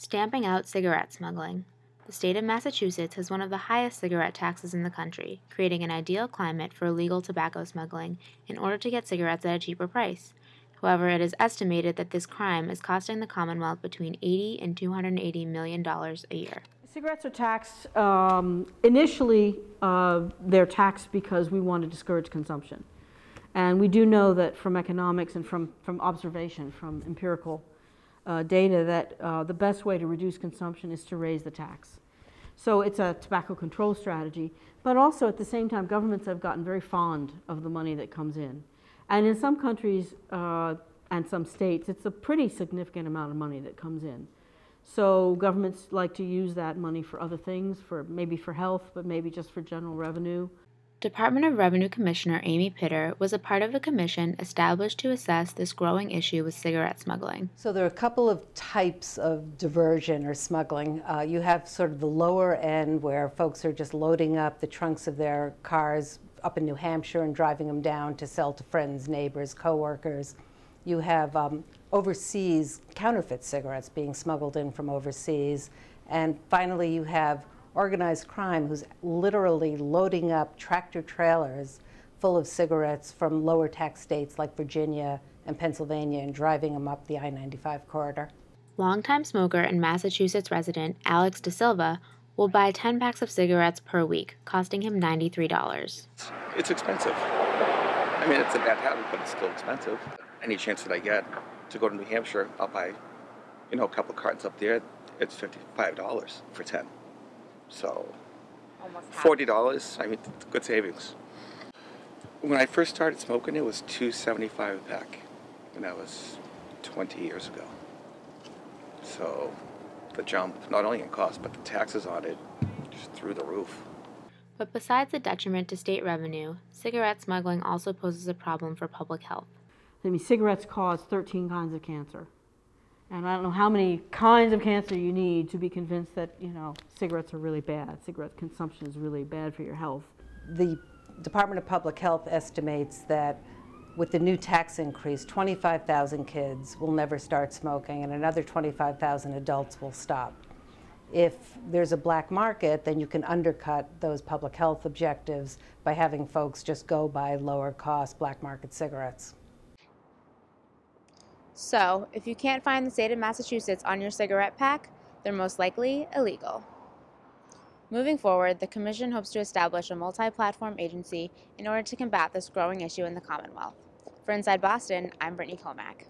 Stamping out cigarette smuggling. The state of Massachusetts has one of the highest cigarette taxes in the country, creating an ideal climate for illegal tobacco smuggling in order to get cigarettes at a cheaper price. However, it is estimated that this crime is costing the Commonwealth between $80 and $280 million a year. Cigarettes are taxed, initially they're taxed because we want to discourage consumption. And we do know that from economics and from observation, from empirical data, that the best way to reduce consumption is to raise the tax. So it's a tobacco control strategy, but also at the same time governments have gotten very fond of the money that comes in. And in some countries and some states, it's a pretty significant amount of money that comes in. So governments like to use that money for other things, maybe for health, but maybe just for general revenue. Department of Revenue Commissioner Amy Pitter was a part of a commission established to assess this growing issue with cigarette smuggling. So there are a couple of types of diversion or smuggling. You have sort of the lower end where folks are just loading up the trunks of their cars up in New Hampshire and driving them down to sell to friends, neighbors, coworkers. You have overseas counterfeit cigarettes being smuggled in from overseas. And finally, you have organized crime who's literally loading up tractor trailers full of cigarettes from lower tax states like Virginia and Pennsylvania and driving them up the I-95 corridor. Longtime smoker and Massachusetts resident Alex De Silva will buy 10 packs of cigarettes per week, costing him $93. It's expensive. I mean, it's a bad habit, but it's still expensive. Any chance that I get to go to New Hampshire, I'll buy, a couple of cartons up there. It's $55 for 10. So, $40, I mean, it's good savings. When I first started smoking, it was $2.75 a pack, and that was 20 years ago. So, the jump, not only in cost, but the taxes on it, just through the roof. But besides the detriment to state revenue, cigarette smuggling also poses a problem for public health. I mean, cigarettes cause 13 kinds of cancer. And I don't know how many kinds of cancer you need to be convinced that, cigarettes are really bad. Cigarette consumption is really bad for your health. The Department of Public Health estimates that with the new tax increase, 25,000 kids will never start smoking and another 25,000 adults will stop. If there's a black market, then you can undercut those public health objectives by having folks just go buy lower cost black market cigarettes. So, if you can't find the state of Massachusetts on your cigarette pack, they're most likely illegal. Moving forward, the Commission hopes to establish a multi-platform agency in order to combat this growing issue in the Commonwealth. For Inside Boston, I'm Brittany Comack.